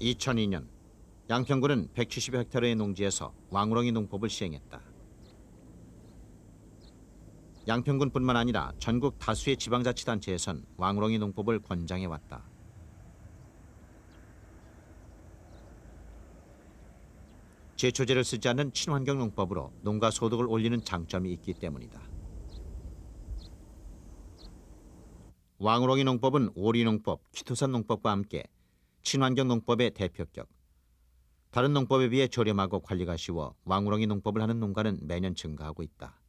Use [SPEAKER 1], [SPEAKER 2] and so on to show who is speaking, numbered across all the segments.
[SPEAKER 1] 2002년 양평군은 170헥타르의 농지에서 왕우렁이 농법을 시행했다. 양평군뿐만 아니라 전국 다수의 지방자치단체에선 왕우렁이 농법을 권장해왔다. 제초제를 쓰지 않는 친환경 농법으로 농가 소득을 올리는 장점이 있기 때문이다. 왕우렁이 농법은 오리 농법, 키토산 농법과 함께 친환경 농법의 대표격. 다른 농법에 비해 저렴하고 관리가 쉬워 왕우렁이 농법을 하는 농가는 매년 증가하고 있다.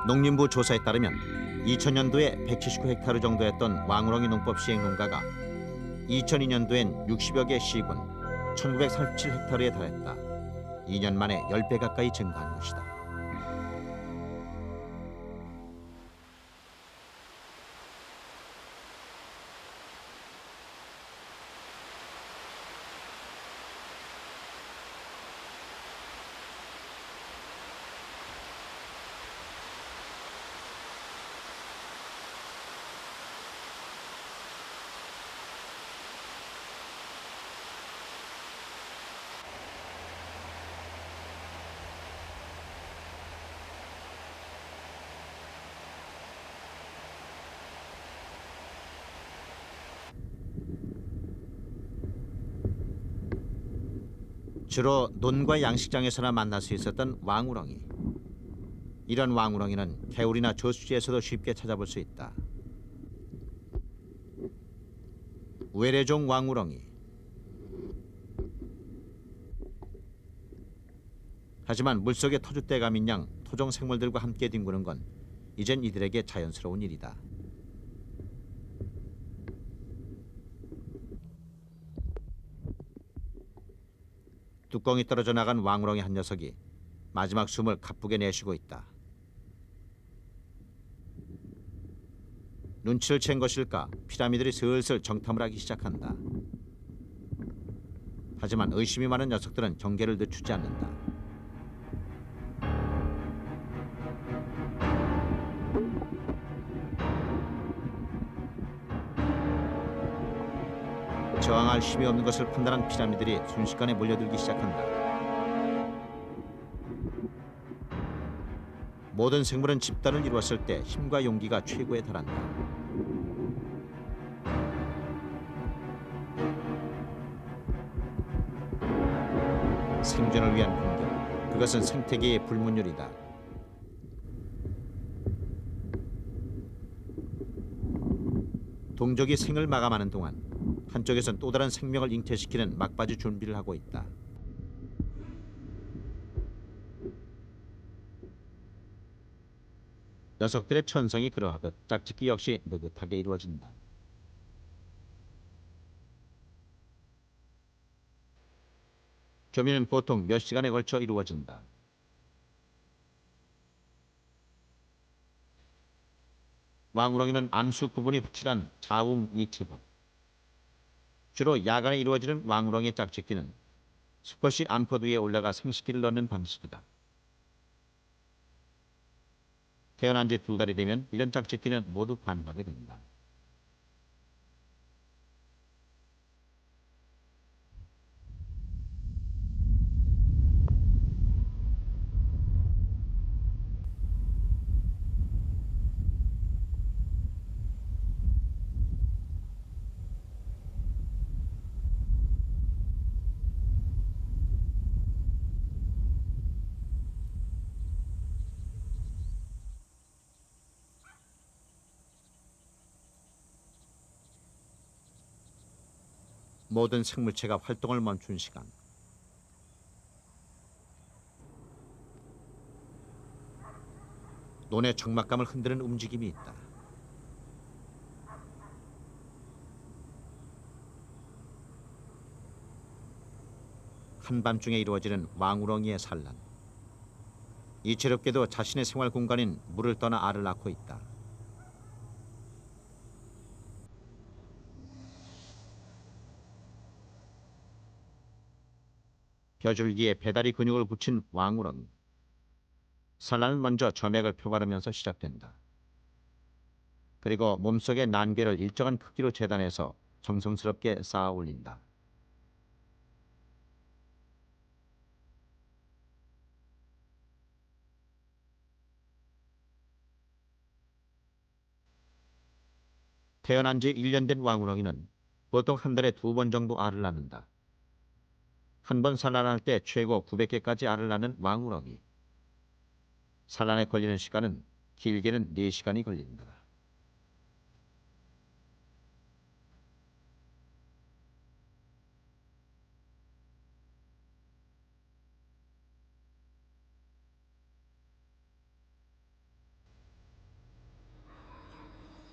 [SPEAKER 1] 농림부 조사에 따르면 2000년도에 179헥타르 정도였던 왕우렁이 농법 시행 농가가 2002년도엔 60여 개 시군 1937헥타르에 달했다. 2년 만에 10배 가까이 증가한 것이다. 주로 논과 양식장에서나 만날 수 있었던 왕우렁이. 이런 왕우렁이는 개울이나 저수지에서도 쉽게 찾아볼 수 있다. 외래종 왕우렁이. 하지만 물속의 터줏대감인 양 토종 생물들과 함께 뒹구는 건 이젠 이들에게 자연스러운 일이다. 뚜껑이 떨어져 나간 왕우렁이 한 녀석이 마지막 숨을 가쁘게 내쉬고 있다. 눈치를 챈 것일까 피라미드들이 슬슬 정탐을 하기 시작한다. 하지만 의심이 많은 녀석들은 경계를 늦추지 않는다. 저항할 힘이 없는 것을 판단한 피라미드들이 순식간에 몰려들기 시작한다. 모든 생물은 집단을 이루었을 때 힘과 용기가 최고에 달한다. 생존을 위한 공격, 그것은 생태계의 불문율이다. 동족이 생을 마감하는 동안 한쪽에선 또 다른 생명을 잉태시키는 막바지 준비를 하고 있다. 녀석들의 천성이 그러하듯 짝짓기 역시 느긋하게 이루어진다. 조미는 보통 몇 시간에 걸쳐 이루어진다. 왕우렁이는 암수 구분이 확실한 자웅이치법. 주로 야간에 이루어지는 왕우렁이 짝짓기는 수컷이 암컷 위에 올라가 생식기를 넣는 방식이다. 태어난 지 2달이 되면 이런 짝짓기는 모두 반박이 된다. 모든 생물체가 활동을 멈춘 시간. 논의 적막감을 흔드는 움직임이 있다. 한밤중에 이루어지는 왕우렁이의 산란. 이채롭게도 자신의 생활 공간인 물을 떠나 알을 낳고 있다. 벼줄기에 배다리 근육을 붙인 왕우렁이. 산란은 먼저 점액을 표바르면서 시작된다. 그리고 몸속의 난개를 일정한 크기로 재단해서 정성스럽게 쌓아 올린다. 태어난 지 1년 된 왕우렁이는 보통 한 달에 2번 정도 알을 낳는다. 한 번 산란할 때 최고 900개까지 알을 낳는 왕우렁이. 산란에 걸리는 시간은 길게는 4시간이 걸린다.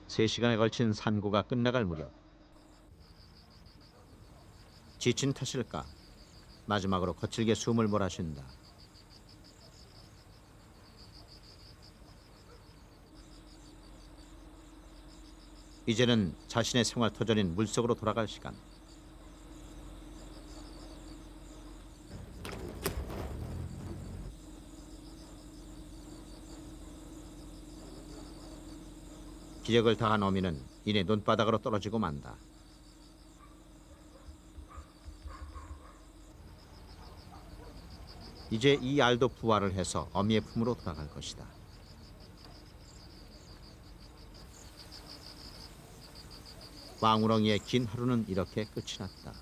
[SPEAKER 1] 세 시간에 걸친 산고가 끝나갈 무렵 지친 탓일까 마지막으로 거칠게 숨을 몰아쉰다. 이제는 자신의 생활 터전인 물속으로 돌아갈 시간. 기력을 다한 어미는 이내 논바닥으로 떨어지고 만다. 이제 이 알도 부화를 해서 어미의 품으로 돌아갈 것이다. 왕우렁이의 긴 하루는 이렇게 끝이 났다.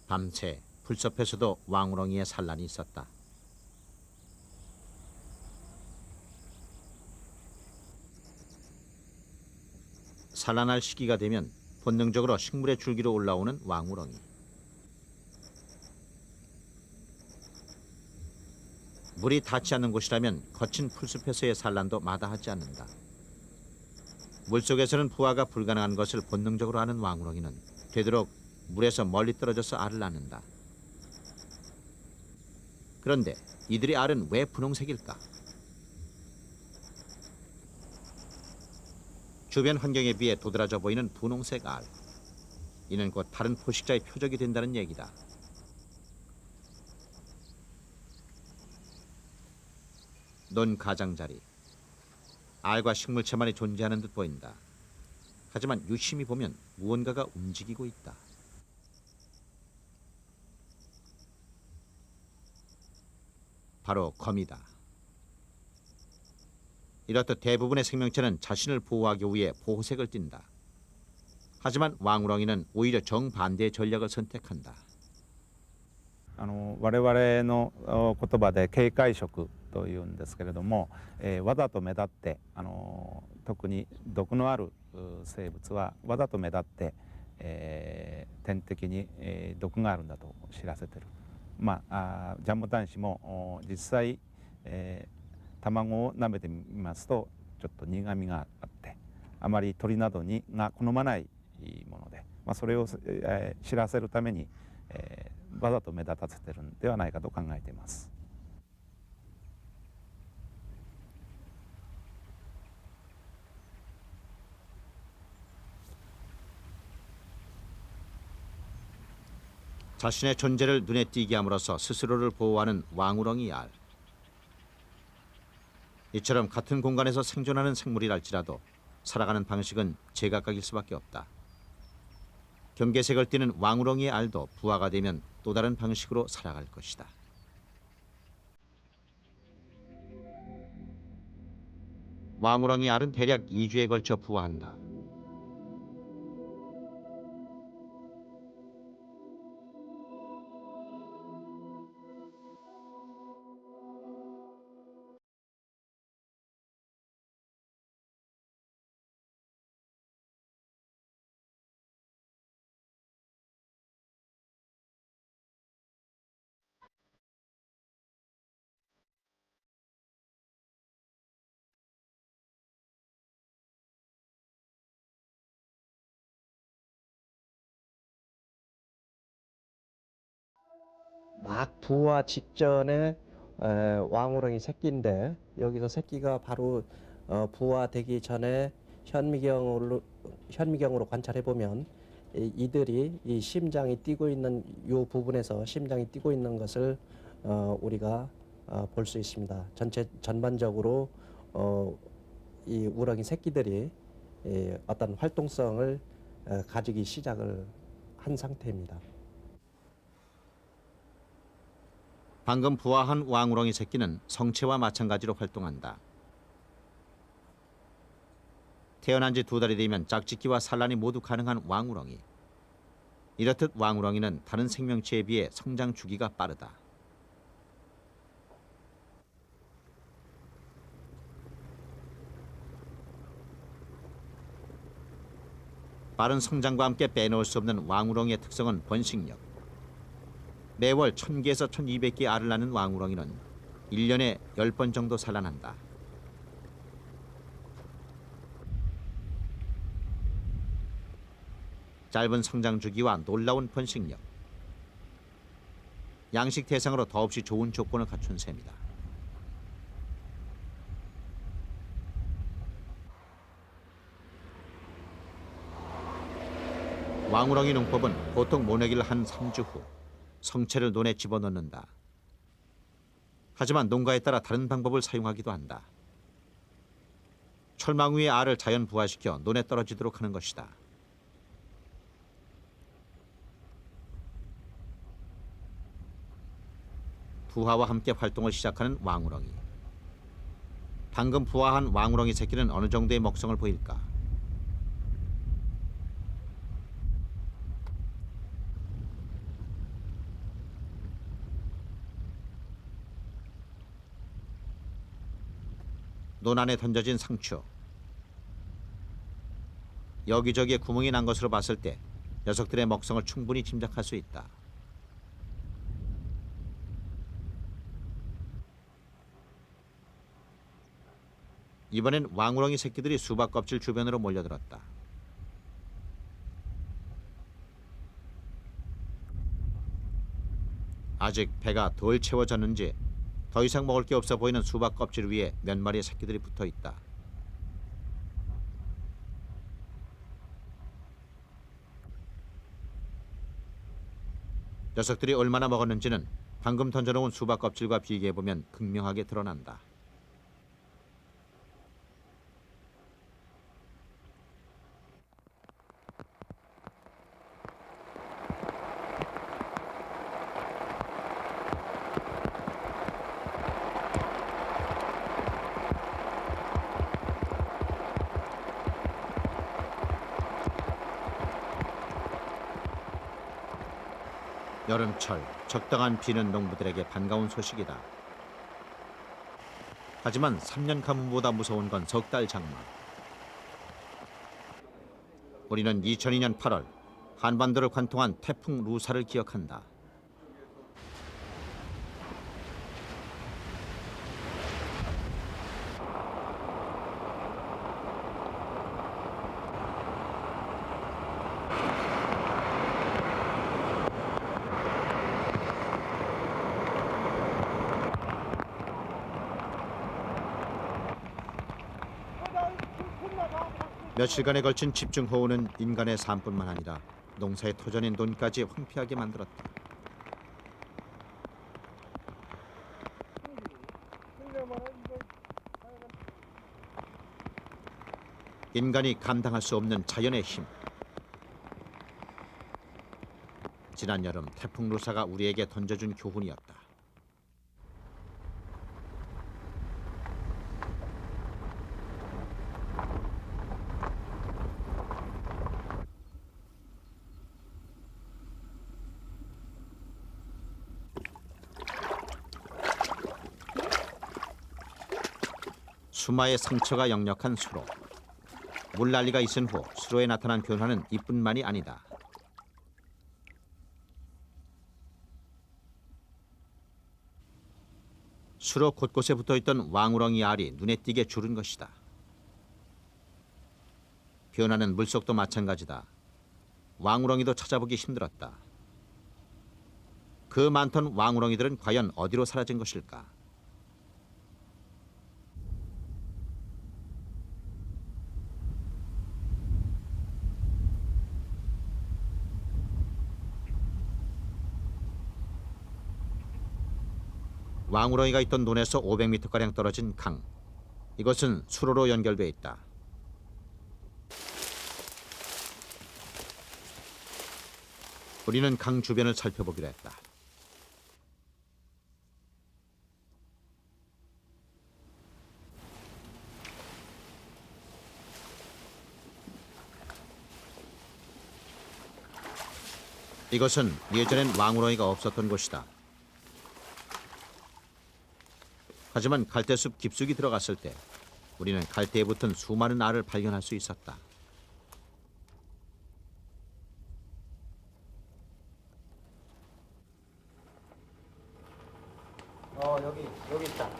[SPEAKER 1] 밤새 풀숲에서도 왕우렁이의 산란이 있었다. 산란할 시기가 되면 본능적으로 식물의 줄기로 올라오는 왕우렁이. 물이 닿지 않는 곳이라면 거친 풀숲에서의 산란도 마다하지 않는다. 물속에서는 부화가 불가능한 것을 본능적으로 아는 왕우렁이는 되도록 물에서 멀리 떨어져서 알을 낳는다. 그런데 이들의 알은 왜 분홍색일까? 주변 환경에 비해 도드라져 보이는 분홍색 알. 이는 곧 다른 포식자의 표적이 된다는 얘기다. 논 가장자리. 알과 식물체만이 존재하는 듯 보인다. 하지만 유심히 보면 무언가가 움직이고 있다. 바로 거미다. 이렇듯 대부분의 생명체는 자신을 보호하기 위해 보호색을 띈다. 하지만 왕우렁이는 오히려 정반대의 전략을 선택한다.
[SPEAKER 2] 我々の言葉で警戒色というんですけれども、わざと目立って特に毒のある生物はわざと目立って、天敵に、毒があるんだと知らせてる。ジャンボタンシも実際、卵を舐めてみますとちょっと苦みがあってあまり鳥などが好まないもので、それを、知らせるために、わざと目立たせてるんではないかと考えています。
[SPEAKER 1] 자신의 존재를 눈에 띄게 함으로써 스스로를 보호하는 왕우렁이 알. 이처럼 같은 공간에서 생존하는 생물이랄지라도 살아가는 방식은 제각각일 수밖에 없다. 경계색을 띠는 왕우렁이의 알도 부화가 되면 또 다른 방식으로 살아갈 것이다. 왕우렁이 알은 대략 2주에 걸쳐 부화한다.
[SPEAKER 3] 막 부화 직전에 왕우렁이 새끼인데 여기서 새끼가 바로 부화되기 전에 현미경으로 관찰해 보면 이들이 이 심장이 뛰고 있는 이 부분에서 심장이 뛰고 있는 것을 우리가 볼 수 있습니다. 전반적으로 이 우렁이 새끼들이 어떤 활동성을 가지기 시작을 한 상태입니다.
[SPEAKER 1] 방금 부화한 왕우렁이 새끼는 성체와 마찬가지로 활동한다. 태어난 지 2달이 되면 짝짓기와 산란이 모두 가능한 왕우렁이. 이렇듯 왕우렁이는 다른 생명체에 비해 성장 주기가 빠르다. 빠른 성장과 함께 빼놓을 수 없는 왕우렁이의 특성은 번식력. 매월 1000개에서 1200개 알을 낳는 왕우렁이는 1년에 10번 정도 산란한다. 짧은 성장 주기와 놀라운 번식력. 양식 대상으로 더없이 좋은 조건을 갖춘 셈이다. 왕우렁이 농법은 보통 모내기를 한 3주 후 성체를 논에 집어넣는다. 하지만 농가에 따라 다른 방법을 사용하기도 한다. 철망 위의 알을 자연 부화시켜 논에 떨어지도록 하는 것이다. 부화와 함께 활동을 시작하는 왕우렁이. 방금 부화한 왕우렁이 새끼는 어느 정도의 먹성을 보일까? 논 안에 던져진 상추. 여기저기에 구멍이 난 것으로 봤을 때 녀석들의 먹성을 충분히 짐작할 수 있다. 이번엔 왕우렁이 새끼들이 수박 껍질 주변으로 몰려들었다. 아직 배가 덜 채워졌는지 더 이상 먹을 게 없어 보이는 수박 껍질 위에 몇 마리의 새끼들이 붙어 있다. 녀석들이 얼마나 먹었는지는 방금 던져놓은 수박 껍질과 비교해보면 극명하게 드러난다. 여름철 적당한 비는 농부들에게 반가운 소식이다. 하지만 3년 가뭄보다 무서운 건 석 달 장마. 우리는 2002년 8월 한반도를 관통한 태풍 루사를 기억한다. 며칠간에 걸친 집중호우는 인간의 삶뿐만 아니라 농사의 토전인 논까지 황폐하게 만들었다. 인간이 감당할 수 없는 자연의 힘. 지난 여름 태풍 루사가 우리에게 던져준 교훈이었다. 수마의 상처가 역력한 수로. 물난리가 있은 후 수로에 나타난 변화는 이뿐만이 아니다. 수로 곳곳에 붙어있던 왕우렁이 알이 눈에 띄게 줄은 것이다. 변화는 물속도 마찬가지다. 왕우렁이도 찾아보기 힘들었다. 그 많던 왕우렁이들은 과연 어디로 사라진 것일까? 왕우렁이가 있던 논에서 500m가량 떨어진 강. 이것은 수로로 연결돼 있다. 우리는 강 주변을 살펴보기로 했다. 이것은 예전엔 왕우렁이가 없었던 곳이다. 하지만 갈대숲 깊숙이 들어갔을 때 우리는 갈대에 붙은 수많은 알을 발견할 수 있었다.
[SPEAKER 4] 여기 있다.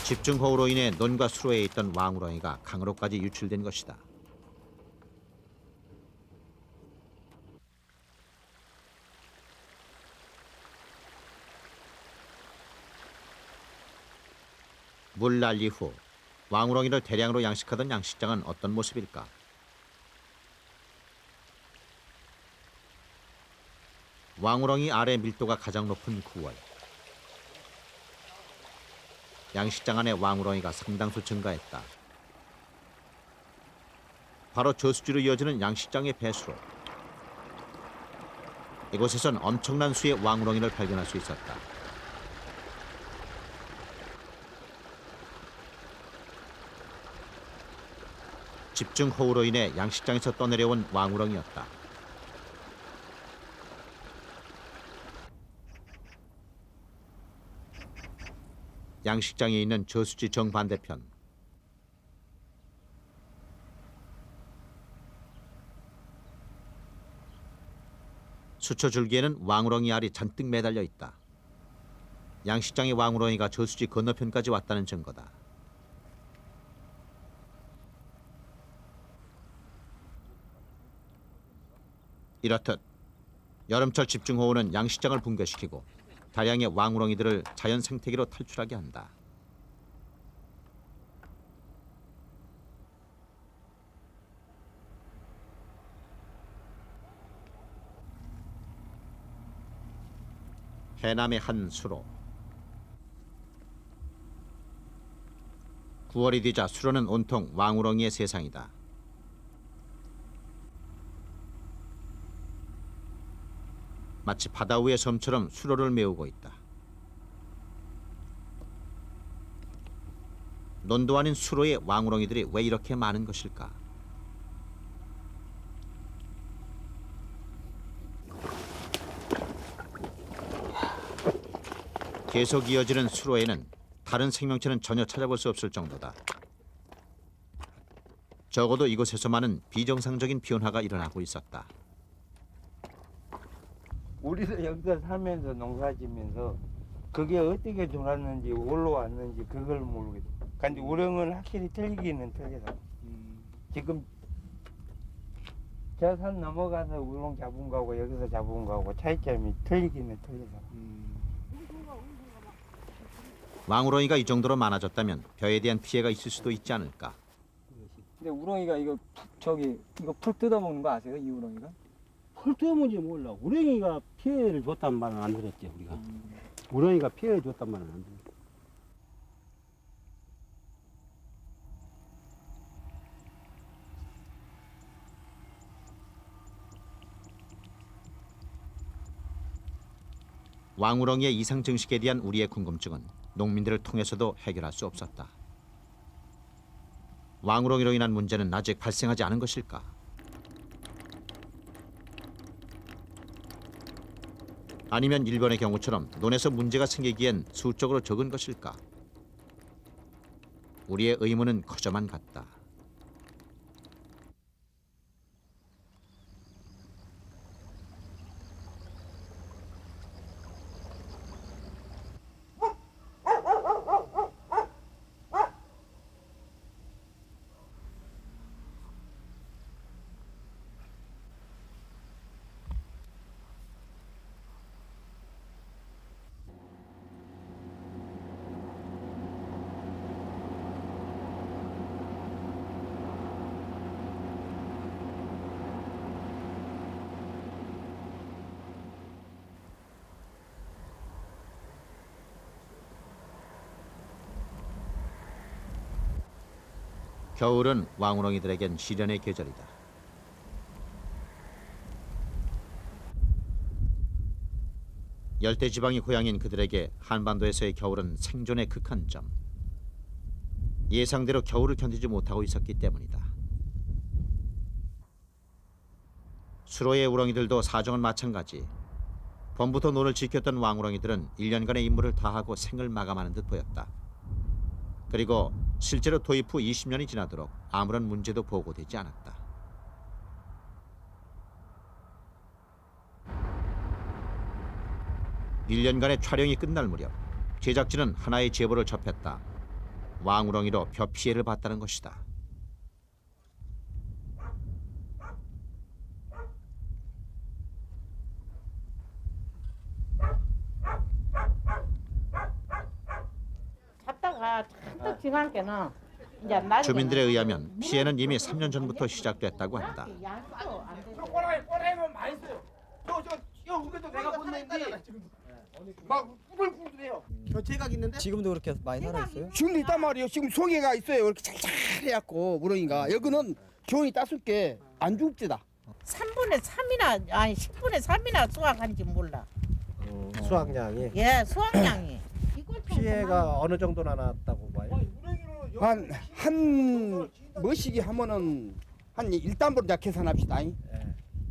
[SPEAKER 1] 집중호우로 인해 논과 수로에 있던 왕우렁이가 강으로까지 유출된 것이다. 물 난리 후 왕우렁이를 대량으로 양식하던 양식장은 어떤 모습일까? 왕우렁이 알의 밀도가 가장 높은 9월. 양식장 안에 왕우렁이가 상당수 증가했다. 바로 저수지로 이어지는 양식장의 배수로. 이곳에선 엄청난 수의 왕우렁이를 발견할 수 있었다. 집중호우로 인해 양식장에서 떠내려온 왕우렁이었다. 양식장에 있는 저수지 정반대편. 수초 줄기에는 왕우렁이 알이 잔뜩 매달려 있다. 양식장의 왕우렁이가 저수지 건너편까지 왔다는 증거다. 이렇듯 여름철 집중호우는 양식장을 붕괴시키고 다량의 왕우렁이들을 자연 생태계로 탈출하게 한다. 해남의 한 수로. 9월이 되자 수로는 온통 왕우렁이의 세상이다. 마치 바다 위의 섬처럼 수로를 메우고 있다. 논도 아닌 수로에 왕우렁이들이 왜 이렇게 많은 것일까? 계속 이어지는 수로에는 다른 생명체는 전혀 찾아볼 수 없을 정도다. 적어도 이곳에서만은 비정상적인 변화가 일어나고 있었다.
[SPEAKER 4] 우리도 여기서 살면서 농사지면서 그게 어떻게 돌았는지 올라왔는지 그걸 모르겠어. 근데 우렁은 확실히 틀리기는 틀리다. 지금 저 산 넘어가서 우렁 잡은 거하고 여기서 잡은 거하고 차이점이 틀리기는 틀리다.
[SPEAKER 1] 왕우렁이가 이 정도로 많아졌다면 벼에 대한 피해가 있을 수도 있지 않을까?
[SPEAKER 5] 근데 우렁이가 이거 이거 풀 뜯어먹는 거 아세요? 이 우렁이가?
[SPEAKER 6] 풀 때문인지 몰라. 우렁이가 피해를 줬단 말은 안 들었지 우리가. 우렁이가 피해를 줬단 말은 안 들었지.
[SPEAKER 1] 왕우렁이의 이상 증식에 대한 우리의 궁금증은 농민들을 통해서도 해결할 수 없었다. 왕우렁이로 인한 문제는 아직 발생하지 않은 것일까? 아니면 일본의 경우처럼 논에서 문제가 생기기엔 수적으로 적은 것일까? 우리의 의문은 커져만 갔다. 겨울은 왕우렁이들에겐 시련의 계절이다. 열대지방이 고향인 그들에게 한반도에서의 겨울은 생존의 극한점. 예상대로 겨울을 견디지 못하고 있었기 때문이다. 수로의 우렁이들도 사정은 마찬가지. 봄부터 논을 지켰던 왕우렁이들은 1년간의 임무를 다하고 생을 마감하는 듯 보였다. 그리고 실제로 도입 후 20년이 지나도록 아무런 문제도 보고되지 않았다. (1년간의) 촬영이 끝날 무렵 제작진은 하나의 제보를 접했다. 왕우렁이로 벼 피해를 봤다는 것이다.
[SPEAKER 7] 잡다가 잔뜩 지난 게는 이제 나중에
[SPEAKER 1] 주민들에 의하면 피해는 이미 3년 전부터 시작됐다고 한다.
[SPEAKER 7] 양도 안 되고
[SPEAKER 8] 꼬라이면 많이 써요. 저 우리도 내가 본는데 막 꾸불꾸불해요.
[SPEAKER 9] 교체각 있는데
[SPEAKER 5] 지금도 그렇게 많이 살아있어요?
[SPEAKER 8] 지금도 있단 말이에요. 지금 송이가 있어요. 이렇게 잘해갖고 우렁이가 여기는 겨울이 따숩게 안 죽지다.
[SPEAKER 7] 3분의 3이나 아니 10분의 3이나 수확한지 몰라.
[SPEAKER 3] 수확량이
[SPEAKER 7] 예, 수확량이. 이걸 좀
[SPEAKER 3] 피해가 어느 정도나 났다고 봐요?
[SPEAKER 8] 한 뭐시기 하면은 한 1단보로 자 계산합시다.
[SPEAKER 3] 예.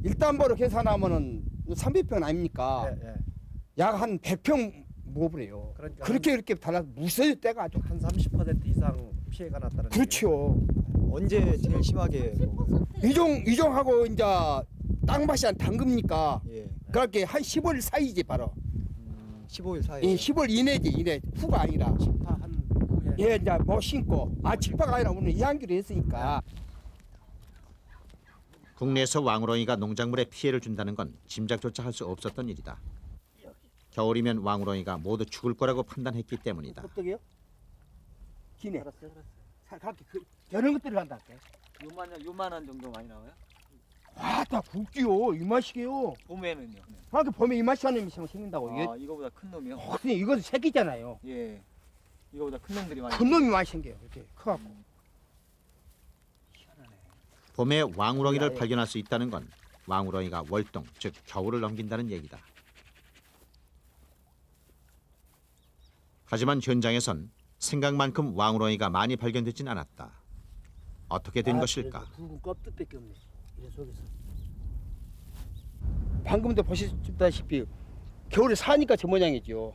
[SPEAKER 8] 1단보로 계산하면은 300평 아닙니까?
[SPEAKER 3] 예.
[SPEAKER 8] 약 한 100평 먹어버려요.
[SPEAKER 3] 그러니까
[SPEAKER 8] 그렇게 달라 무서워 때가 아주.
[SPEAKER 3] 한 30% 이상 피해가 났다는
[SPEAKER 8] 그렇죠.
[SPEAKER 5] 언제 제일 심하게
[SPEAKER 8] 이종하고 이제 땅밭이 한 담급니까?
[SPEAKER 5] 예.
[SPEAKER 8] 그렇게 한 15일 사이지 바로.
[SPEAKER 5] 15일 사이에
[SPEAKER 8] 예, 10월 이내지 이내 후가 아니라.
[SPEAKER 3] 한
[SPEAKER 8] 예, 이제 뭐 신고 직파가 아니라 오늘 이한기로 했으니까.
[SPEAKER 1] 국내에서 왕우렁이가 농작물에 피해를 준다는 건 짐작조차 할 수 없었던 일이다. 겨울이면 왕우렁이가 모두 죽을 거라고 판단했기 때문이다.
[SPEAKER 8] 어떻게요? 기네. 그렇게 저런 것들을 한다.
[SPEAKER 5] 요만한 정도 많이 나와요?
[SPEAKER 8] 다 굵지요. 이 맛이게요.
[SPEAKER 5] 봄에는요?
[SPEAKER 8] 그렇게 봄에 이 맛이 하는 놈이 생긴다고. 이게
[SPEAKER 5] 이거보다 큰 놈이요?
[SPEAKER 8] 선생님 이것도 새끼잖아요.
[SPEAKER 5] 예. 이거보다 큰 놈들이 많이
[SPEAKER 8] 큰 놈이 많이 생겨요. 이렇게 커갖고.
[SPEAKER 1] 봄에 왕우렁이를 발견할 수 있다는 건 왕우렁이가 월동, 즉 겨울을 넘긴다는 얘기다. 하지만 현장에선 생각만큼 왕우렁이가 많이 발견되진 않았다. 어떻게 된 것일까?
[SPEAKER 9] 굵은 껍질밖에 없네. 이래 속에서.
[SPEAKER 8] 방금도 보셨다시피 겨울에 사니까 저 모양이죠.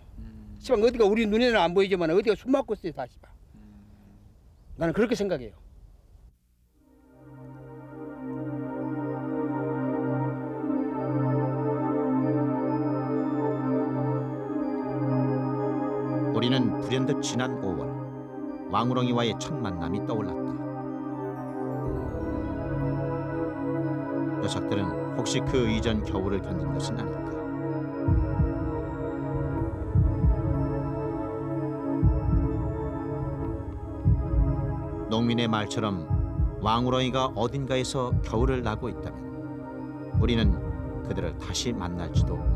[SPEAKER 8] 시방 어디가 우리 눈에는 안 보이지만 어디가 숨 막고 있어요, 다 시방. 나는 그렇게 생각해요.
[SPEAKER 1] 우리는 불현듯 지난 5월 왕우렁이와의 첫 만남이 떠올랐다. 녀석들은 혹시 그 이전 겨울을 견딘 것은 아닐까? 농민의 말처럼 왕우렁이가 어딘가에서 겨울을 나고 있다면 우리는 그들을 다시 만날지도